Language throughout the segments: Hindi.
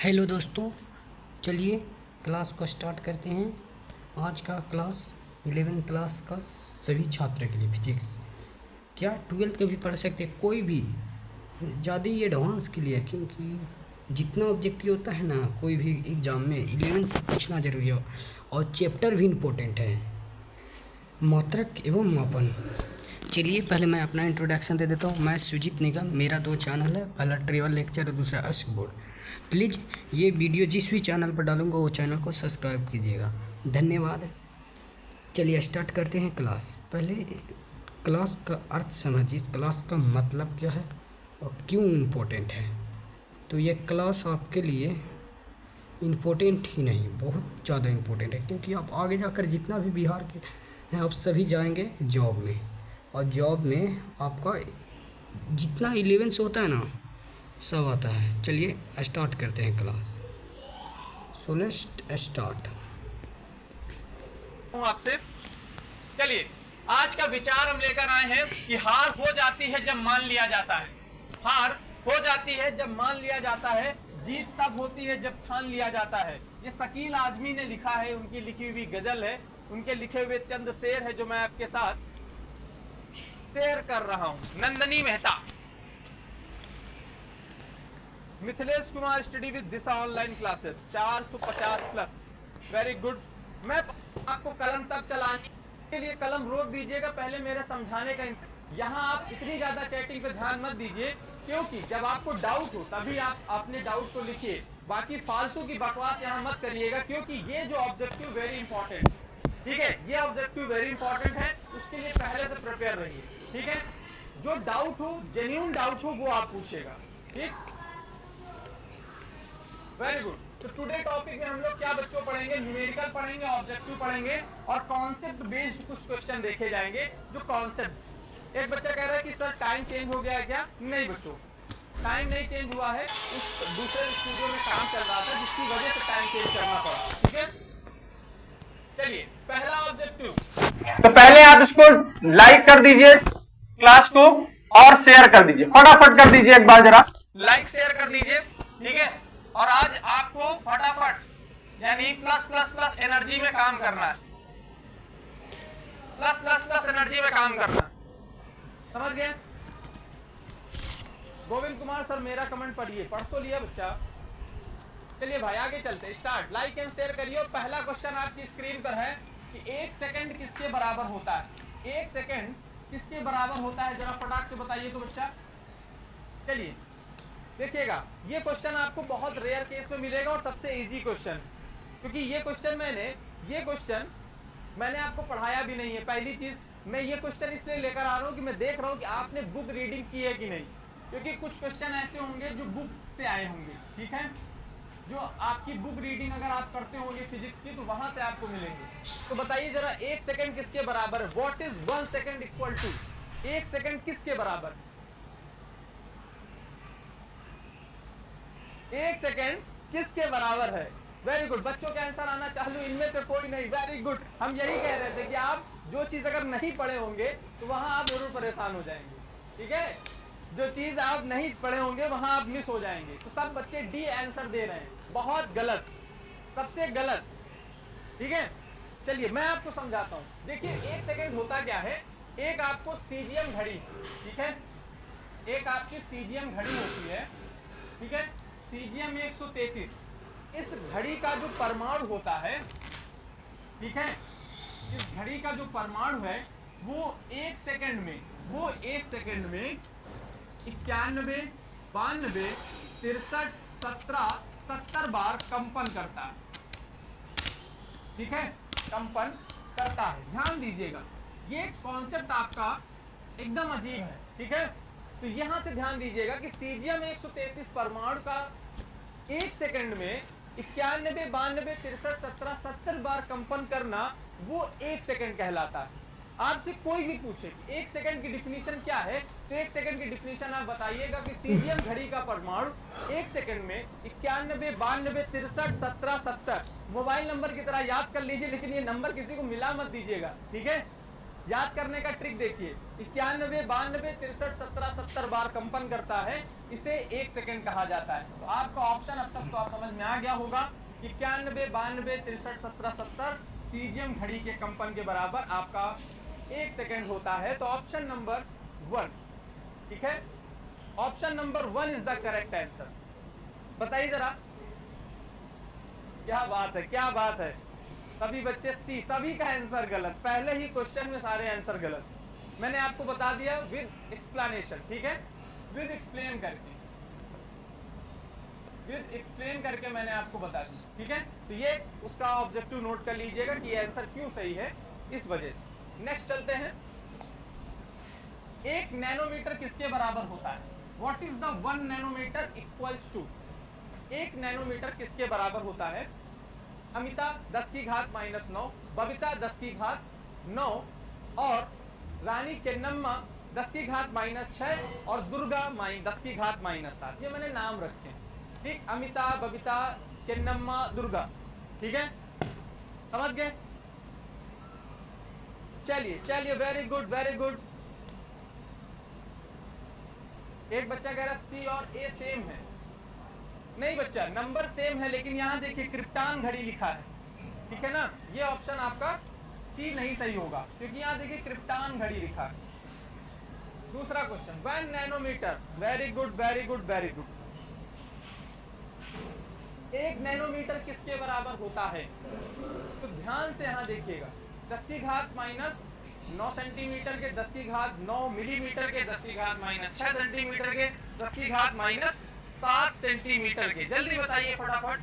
हेलो दोस्तों, चलिए क्लास को स्टार्ट करते हैं। आज का क्लास 11वीं क्लास का सभी छात्र के लिए फिजिक्स, क्या 12th के भी पढ़ सकते हैं, कोई भी। ज़्यादा ही एडवांस के लिए है, क्योंकि जितना ऑब्जेक्टिव होता है ना कोई भी एग्ज़ाम में 11th से पूछना जरूरी हो। और चैप्टर भी इम्पोर्टेंट है, मात्रक एवं मापन। चलिए पहले मैं अपना इंट्रोडक्शन दे देता हूँ। मैं सुजीत निगम, मेरा 2 चैनल है, पहला ट्रेवल लेक्चर और दूसरा अश्क बोर्ड। प्लीज़ ये वीडियो जिस भी चैनल पर डालूंगा वो चैनल को सब्सक्राइब कीजिएगा, धन्यवाद। चलिए स्टार्ट करते हैं क्लास। पहले क्लास का अर्थ समझिए, क्लास का मतलब क्या है और क्यों इम्पोर्टेंट है। तो ये क्लास आपके लिए इम्पोर्टेंट ही नहीं, बहुत ज़्यादा इम्पोर्टेंट है, क्योंकि आप आगे जाकर जितना भी बिहार के हैं आप सभी जाएंगे जॉब में, और जॉब में आपका जितना 11 से होता है ना सब आता है। चलिए स्टार्ट करते हैं क्लास। So let's start. आपसे चलिए आज का विचार हम लेकर आए हैं कि हार हो जाती है जब मान लिया जाता है। हार हो जाती है जब मान लिया जाता है, जीत तब होती है जब ठान लिया जाता है। ये शकील आजमी ने लिखा है, उनकी लिखी हुई गजल है, उनके लिखे हुए चंद शेर है जो मैं आपके साथ शेयर कर रहा हूं। Nandini Mehta. Mithilesh Kumar study with Disha online classes 450 plus. Very good. मैं आपको कलम तक चलाने के लिए कलम रोक दीजिएगा, पहले मेरे समझाने का। यहाँ आप इतनी ज्यादा चैटिंग पे ध्यान मत दीजिए, क्योंकि जब आपको डाउट हो तभी आप अपने डाउट को लिखिए। बाकी फालतू की बकवास यहाँ मत करिएगा, क्योंकि ये जो ऑब्जेक्टिव वेरी इंपॉर्टेंट, ठीक है, ये ऑब्जेक्टिव वेरी इंपॉर्टेंट है, उसके लिए पहले से प्रिपेयर रहिए। ठीक है, जो डाउट हो, जेन्युइन डाउट हो, वो आप पूछिएगा। ठीक, वेरी गुड। तो टुडे टॉपिक में हम लोग क्या बच्चों पढ़ेंगे? न्यूमेरिकल पढ़ेंगे, ऑब्जेक्टिव पढ़ेंगे और कॉन्सेप्ट बेस्ड कुछ क्वेश्चन देखे जाएंगे। जो कॉन्सेप्ट, एक बच्चा कह रहा है कि सर टाइम चेंज हो गया है क्या? नहीं बच्चों, टाइम नहीं चेंज हुआ है, उस दूसरे स्टूडियो में काम चल रहा था जिसकी वजह से टाइम चेंज करना पड़ा। ठीक है, चलिए पहला ऑब्जेक्टिव। तो पहले आप इसको लाइक कर दीजिए क्लास को और शेयर कर दीजिए, फटाफट कर दीजिए, एक बार जरा लाइक शेयर कर दीजिए। ठीक है, और आज आपको फटाफट यानी प्लस प्लस प्लस एनर्जी में काम करना है, प्लस प्लस प्लस एनर्जी में काम करना है, समझ गए? गोविंद कुमार सर मेरा कमेंट पढ़िए। पढ़ तो लिया बच्चा। चलिए भाई आगे चलते, स्टार्ट। लाइक एंड शेयर करिए। पहला क्वेश्चन आपकी स्क्रीन पर है कि 1 सेकंड किसके बराबर होता है? 1 सेकंड किसके बराबर होता है, जरा फटाक से बताइए तो बच्चा। चलिए देखिएगा, ये क्वेश्चन आपको बहुत रेयर केस में मिलेगा और सबसे इजी क्वेश्चन, क्योंकि ये क्वेश्चन मैंने आपको पढ़ाया भी नहीं है। पहली चीज, मैं ये क्वेश्चन इसलिए लेकर आ रहा हूँ कि मैं देख रहा हूँ कि आपने बुक रीडिंग की है कि नहीं, क्योंकि कुछ क्वेश्चन ऐसे होंगे जो बुक से आए होंगे। ठीक है, जो आपकी बुक रीडिंग अगर आप करते होंगे फिजिक्स की तो वहां से आपको मिलेंगे। तो बताइए जरा, 1 सेकंड किसके बराबर है? What is 1 second equal to? 1 second किसके बराबर? 1 सेकंड किसके बराबर है? वेरी गुड, बच्चों के आंसर आना चालू, इनमें से कोई नहीं। वेरी गुड, हम यही कह रहे थे कि आप जो चीज अगर नहीं पढ़े होंगे तो वहां आप जरूर परेशान हो जाएंगे। ठीक है, जो चीज आप नहीं पढ़े होंगे वहां आप मिस हो जाएंगे। तो सब बच्चे डी आंसर दे रहे हैं, बहुत गलत, सबसे गलत। ठीक है, चलिए मैं आपको समझाता हूं। देखिए 1 सेकंड होता क्या है, एक आपको सीजीएम घड़ी, ठीक है, एक आपकी सीजीएम घड़ी होती है। ठीक है, सीजीएम 133, इस घड़ी का जो परमाणु होता है, ठीक है, इस घड़ी का जो परमाणु है वो 1 सेकंड में 91, 92, 63, 17, 70 बार कंपन करता है। ठीक है, कंपन करता है। ध्यान दीजिएगा, ये कॉन्सेप्ट आपका एकदम अजीब है। ठीक है, तो यहां से ध्यान दीजिएगा कि सीजियम 133 परमाणु का 1 सेकंड में 91, 92, 63, 17, 70 बार कंपन करना, वो 1 सेकंड कहलाता है। आपसे कोई भी पूछे 1 सेकंड की डिफिनीशन क्या है, तो 1 सेकंड की डिफिनीशन आप बताइएगा कि सीजियम घड़ी का परमाणु 1 सेकंड में 91, 92, 63, 17, 70, मोबाइल नंबर की तरह याद कर लीजिए, लेकिन ये नंबर किसी को मिला मत दीजिएगा। ठीक है, याद करने का ट्रिक देखिए, 91, 92, 63, 17, 70 बार कंपन करता है, इसे 1 सेकंड कहा जाता है। तो आपका ऑप्शन अब तक तो आप समझ में आ गया होगा, 91, 92, 63, 17, 70 सीजियम घड़ी के कंपन के बराबर आपका 1 सेकंड होता है। तो ऑप्शन नंबर 1, ठीक है, option number 1 is the correct answer. बताइए जरा, क्या बात है, क्या बात है। सभी बच्चे सी, सभी का आंसर गलत, पहले ही क्वेश्चन में सारे आंसर गलत। मैंने आपको बता दिया विद एक्सप्लेनेशन, ठीक है, विद एक्सप्लेन करके, विद एक्सप्लेन करके मैंने आपको बता दी, ठीक है। तो ये उसका ऑब्जेक्टिव नोट कर लीजिएगा कि आंसर क्यों सही है, इस वजह से। नेक्स्ट चलते हैं, 1 नैनोमीटर किसके बराबर होता है? What is the 1 nanometre equals to? 1 nanometre किसके बराबर होता है? अमिता 10 की घात -9, बबीता 10 की घात 9 और रानी चेन्नम्मा 10 की घात -6 और दुर्गा 10 की घात -7। ये मैंने नाम रखे हैं, ठीक, अमिता, बबीता, चेन्नम्मा, दुर्गा, ठीक है, समझ गए? चलिए चलिए, वेरी गुड वेरी गुड। एक बच्चा कह रहा सी और ए सेम है। नहीं बच्चा, नंबर सेम है, लेकिन यहाँ देखिए क्रिप्टान घड़ी लिखा है, ठीक है ना, ये ऑप्शन आपका सी नहीं सही होगा, क्योंकि यहाँ देखिए क्रिप्टान घड़ी लिखा है। दूसरा question, 1 nanometre, very good very good very good. 1 nanometre किसके बराबर होता है? तो ध्यान से यहाँ देखिएगा, 10 की घात -9 सेंटीमीटर के, 10 की घात 9 मिलीमीटर के, 10 की घात -6 सेंटीमीटर के, 10 की घात -7 सेंटीमीटर के। जल्दी बताइए फटाफट।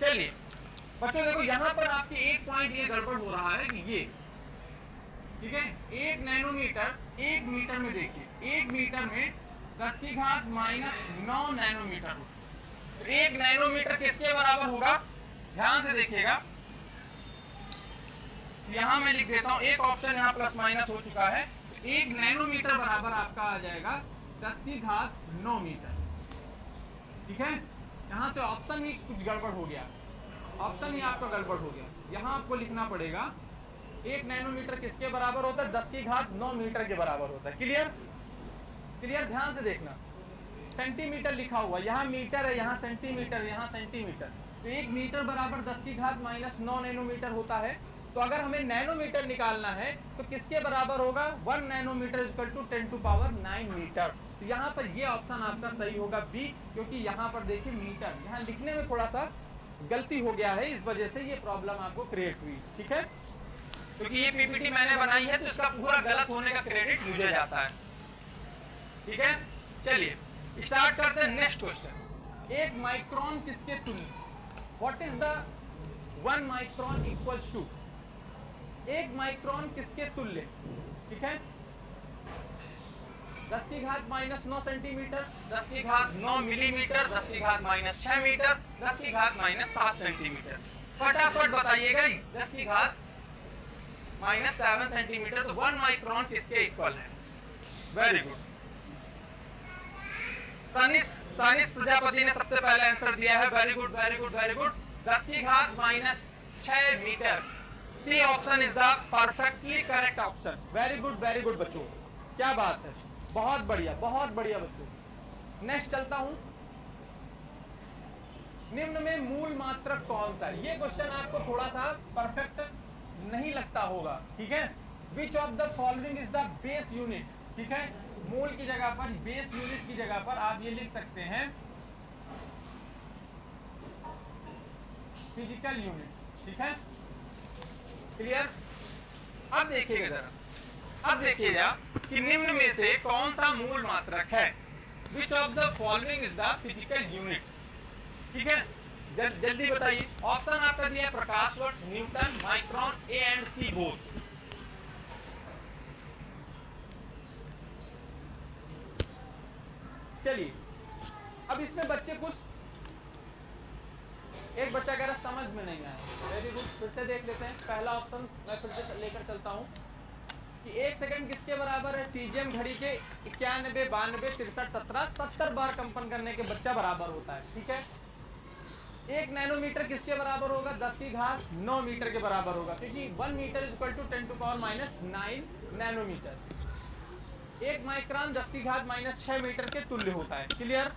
चलिए बच्चों देखो, यहां पर आपके एक पॉइंट ये गड़बड़ हो रहा है कि ये, ठीक है, 1 नैनोमीटर 1 मीटर में, देखिए 1 मीटर में 10 की घात -9 नैनोमीटर होगा। तो 1 नैनोमीटर किसके बराबर होगा? ध्यान से देखिएगा, यहां मैं लिख देता हूं, एक ऑप्शन यहां प्लस माइनस हो चुका है। 1 नैनोमीटर बराबर आपका आ जाएगा 10 की घात 9 मीटर, ठीक है। यहां से ऑप्शन ही कुछ गड़बड़ हो गया, ऑप्शन ही आपका गड़बड़ हो गया। यहां आपको लिखना पड़ेगा 1 नैनोमीटर किसके बराबर होता है? 10 की घात 9 मीटर के बराबर होता है। क्लियर क्लियर, ध्यान से देखना, सेंटीमीटर लिखा हुआ, यहाँ मीटर है, यहाँ सेंटीमीटर, यहाँ सेंटीमीटर। तो 1 मीटर बराबर 10 की घात -9 नैनोमीटर होता है। तो अगर हमें नैनोमीटर निकालना है तो किसके बराबर होगा? 1 नैनोमीटर इक्वल टू 10⁹ मीटर। तो यहाँ पर ये ऑप्शन आपका सही होगा बी, क्योंकि यहाँ पर देखिए मीटर, यहाँ लिखने में थोड़ा सा गलती हो गया है, इस वजह से ये प्रॉब्लम आपको क्रिएट हुई, ठीक है। क्योंकि ये पीपीटी मैंने बनाई है तो इसका पूरा गलत होने का क्रेडिट मुझे जाता है, ठीक है। चलिए स्टार्ट करते हैं नेक्स्ट क्वेश्चन। 1 माइक्रोन किसके तुल्य? What is the 1 micron equals to? 1 micron किसके तुल्य, ठीक है। 10 की घात -9 सेंटीमीटर, 10 की घात 9 मिलीमीटर, 10 की घात -6 मीटर, 10 की घात -7 सेंटीमीटर। फटाफट बताइएगा, 10 की घात -7 सेंटीमीटर, तो 1 माइक्रोन किसके इक्वल है? Very good. सानिस प्रजापति ने सबसे पहले आंसर दिया है, very good very good very good. 10 की घात -6 metre, C option is the perfectly correct option. Very good बच्चों, क्या बात है, बहुत बढ़िया बच्चों। नेक्स्ट चलता हूं, निम्न में मूल मात्रक कौन सा है? ये क्वेश्चन आपको थोड़ा सा परफेक्ट नहीं लगता होगा, ठीक है। Which of the following is the base unit, ठीक है। मूल की जगह पर, बेस यूनिट की जगह पर आप ये लिख सकते हैं फिजिकल यूनिट, ठीक है। क्लियर? अब देखिएगा जरा, अब देखिएगा कि निम्न में से कौन सा मूल मात्रक है? Which of the following is the physical unit, ठीक है। जल्दी बताइए। ऑप्शन आपका दिया है प्रकाश वर्ष, newton, micron, A and C both. चलिए अब इसमें बच्चे कुछ, एक बच्चा कह रहा समझ में नहीं आया, वेरी गुड, फिर से देख लेते हैं। पहला ऑप्शन मैं फिर से लेकर चलता हूं, कि 1 सेकंड किसके बराबर है, सीजीएम घड़ी के 91, 92, 63, 17, 70 बार कंपन करने के बच्चा बराबर होता है। ठीक है, 1 नैनोमीटर किसके बराबर होगा, 10 की घात 9 मीटर के बराबर होगा, क्योंकि 1 metre is equal to 10 to power minus 9 nanometre. 1 micron 10 की घात माइनस 6 मीटर के तुल्य होता है। क्लियर?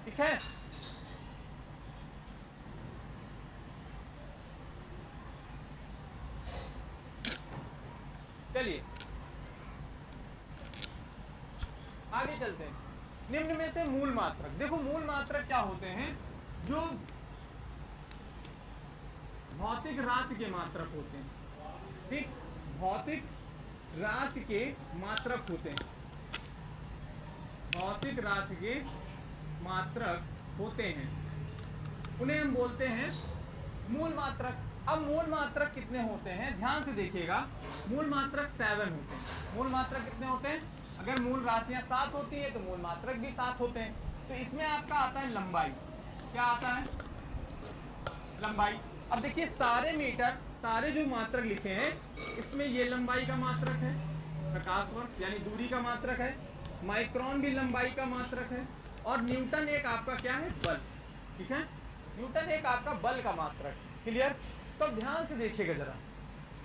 ठीक है, चलिए आगे चलते हैं। निम्न में से मूल मात्रक, देखो मूल मात्रक क्या होते हैं, जो भौतिक राशि के मात्रक होते हैं। ठीक, भौतिक राशि के मात्रक होते हैं, भौतिक राशि के मात्रक होते हैं, उन्हें हम बोलते हैं मूल मात्रक। अब मूल मात्रक कितने होते हैं, ध्यान से देखिएगा, मूल मात्रक 7 होते हैं। मूल मात्रक कितने होते हैं, अगर मूल राशियां 7 होती है तो मूल मात्रक भी 7 होते हैं। तो इसमें आपका आता है लंबाई, क्या आता है, लंबाई। अब देखिए सारे मीटर, सारे जो मात्रक लिखे हैं, इसमें ये लंबाई का मात्रक है, प्रकाश वर्ष यानी दूरी का मात्रक है, माइक्रोन भी लंबाई का मात्रक है, और न्यूटन एक आपका क्या है, बल। ठीक है, न्यूटन एक आपका बल का मात्रक। क्लियर? तो ध्यान से देखिएगा जरा,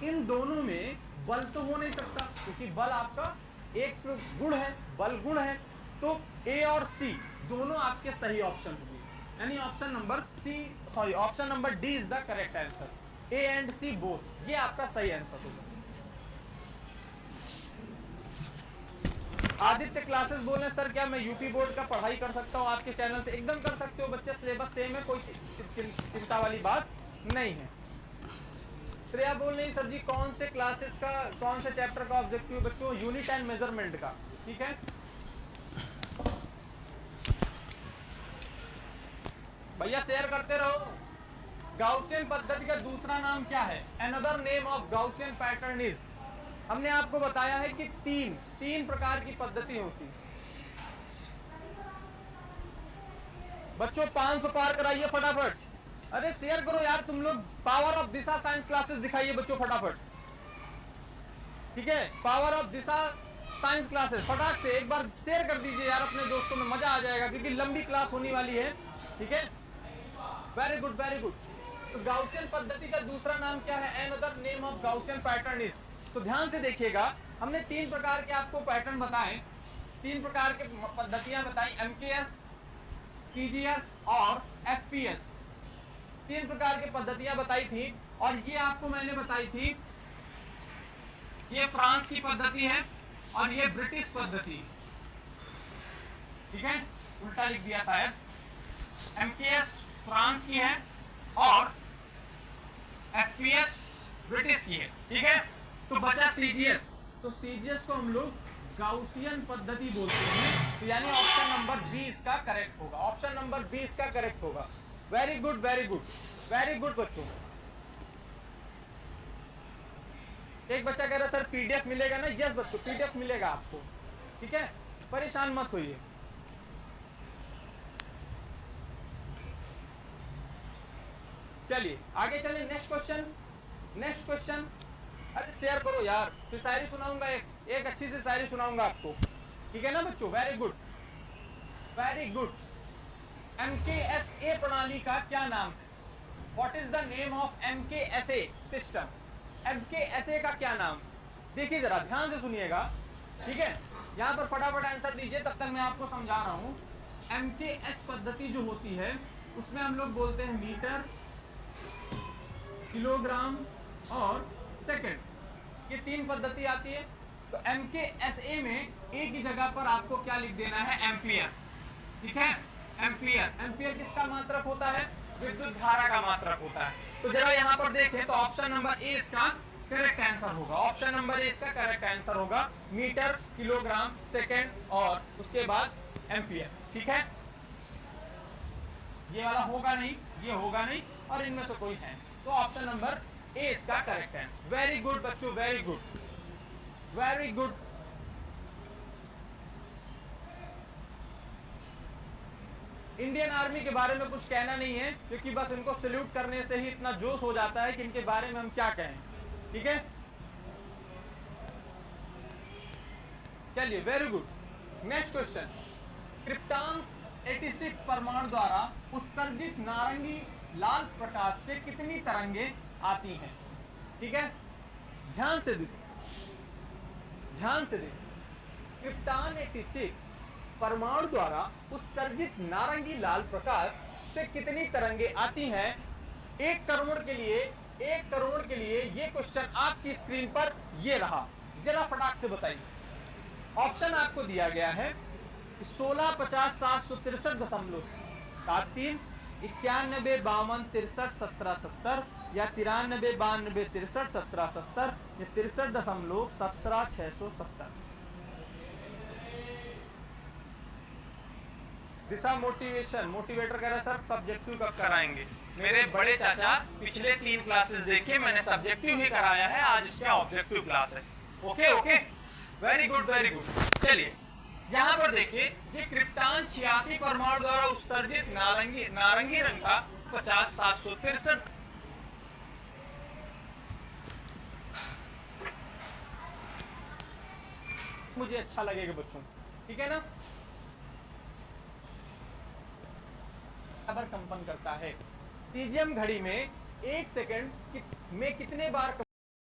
इन दोनों में बल तो हो नहीं सकता, क्योंकि बल आपका एक गुण है, बल गुण है। तो ए और सी दोनों आपके सही ऑप्शन होंगे, यानी option number C, sorry option number D is the correct answer. A and C both, ये आपका सही आंसर होगा। आदित्य क्लासेस बोल रहे हैं सर क्या मैं यूपी बोर्ड का पढ़ाई कर सकता हूँ आपके चैनल से? एकदम कर सकते हो बच्चे, सिलेबस सेम है, कोई चिंता वाली बात नहीं है। श्रेया बोल रही सर जी कौन से क्लासेस का, कौन से चैप्टर का ऑब्जेक्टिव बच्चों? यूनिट एंड मेजरमेंट का। ठीक है, भैया शेयर करते रहो। गाउसियन पद्धति का दूसरा नाम क्या है? Another name of Gaussian pattern is, हमने आपको बताया है कि तीन प्रकार की पद्धति होती है। बच्चों 500 पार कराइए फटाफट। अरे शेयर करो यार तुम लोग, power of Disha science classes दिखाइए बच्चों फटाफट। ठीक है, power of Disha science classes फटाक से एक बार शेयर कर दीजिए यार अपने दोस्तों में, मजा आ जाएगा क्योंकि लंबी क्लास होने वाली है। ठीक है, वेरी गुड वेरी गुड। तो गाउसियन पद्धति का दूसरा नाम क्या है? Another name of Gaussian pattern is. तो ध्यान से देखिएगा, हमने 3 प्रकार के आपको पैटर्न बताए, 3 प्रकार के पद्धतियां बताई, एमकेएस, टीजीएस और एफपीएस। 3 प्रकार की पद्धतियां बताई थी, और ये आपको मैंने बताई थी, ये फ्रांस की पद्धति है और ये ब्रिटिश पद्धति। ठीक है, उल्टा लिख दिया शायद। एमकेएस फ्रांस की है और एफपीएस ब्रिटिश की है। ठीक है, तो बचा सीजीएस। तो सीजीएस को हम लोग गाउसियन पद्धति बोलते हैं, तो यानी ऑप्शन नंबर बी इसका करेक्ट होगा, ऑप्शन नंबर बी इसका करेक्ट होगा। Very good very good very good बच्चों। एक बच्चा कह रहा सर पीडीएफ मिलेगा ना? यस बच्चों, पीडीएफ मिलेगा आपको। ठीक है, परेशान मत होइए। चलिए आगे चलें, नेक्स्ट क्वेश्चन, नेक्स्ट क्वेश्चन। अरे शेयर करो यार, फिर शायरी सुनाऊंगा, एक अच्छी सी शायरी सुनाऊंगा आपको। ठीक है ना बच्चों, very good very good. MKSA प्रणाली का क्या नाम है? What is the name of MKSA system? MKSA का क्या नाम? देखिए जरा ध्यान से सुनिएगा। ठीक है, यहाँ पर फटाफट आंसर दीजिए, तब तक मैं आपको समझा रहा हूँ। एमकेएस पद्धति जो होती है उसमें हम लोग बोलते हैं मीटर, किलोग्राम और सेकंड, ये 3 पद्धति आती है। तो एमकेएसए में एक ही जगह पर आपको क्या लिख देना है? एम्पियर। ठीक है, एम्पियर। एम्पियर किसका मात्रक होता है? विद्युत धारा का मात्रक होता है। तो जरा यहाँ पर देखें तो ऑप्शन नंबर ए इसका करेक्ट आंसर होगा, ऑप्शन नंबर ए इसका करेक्ट आंसर होगा, मीटर, किलोग्राम, सेकंड और उसके बाद एम्पियर। ठीक है, ये वाला होगा नहीं, ये होगा नहीं, और इनमें से कोई है, तो ऑप्शन नंबर ए इसका करेक्ट आंसर। वेरी गुड बच्चों, very good very good. Indian army के बारे में कुछ कहना नहीं है, क्योंकि बस इनको सल्यूट करने से ही इतना जोश हो जाता है कि इनके बारे में हम क्या कहें। ठीक है, चलिए, वेरी गुड। नेक्स्ट क्वेश्चन, क्रिप्टॉन्स 86 परमाणु द्वारा उत्सर्जित नारंगी लाल प्रकाश से कितनी तरंगे आती हैं? ठीक है, ध्यान से देखो, ध्यान से देखो। क्रिप्टॉन 86 परमाणु द्वारा उत्सर्जित नारंगी लाल प्रकाश से कितनी तरंगे आती हैं? 1 करोड़ के लिए, 1 करोड़ के लिए ये क्वेश्चन आपकी स्क्रीन पर ये रहा, जरा फटाक से बताइए। ऑप्शन आपको दिया गया है 16, 50, 763.73, 91, 52, 63, 17, 70 या 93, 92, 63, 17, 70 या 63.17, 670। दिशा मोटिवेशन, मोटिवेटर कह रहा है सर सब्जेक्टिव कब कराएंगे? मेरे बड़े चाचा पिछले 3 क्लासेस देखिए, मैंने सब्जेक्टिव ही कराया है, आज इसका ऑब्जेक्टिव क्लास है। Okay okay, very good very good. चलिए यहाँ पर देखिए, ये क्रिप्टॉन 86 परमाणु द्वारा उत्सर्जित नारंगी रंग का 50, 763। मुझे अच्छा लगेगा बच्चों, ठीक है ना? खबर कंपन करता है। सीजियम घड़ी में 1 सेकंड में कितने बार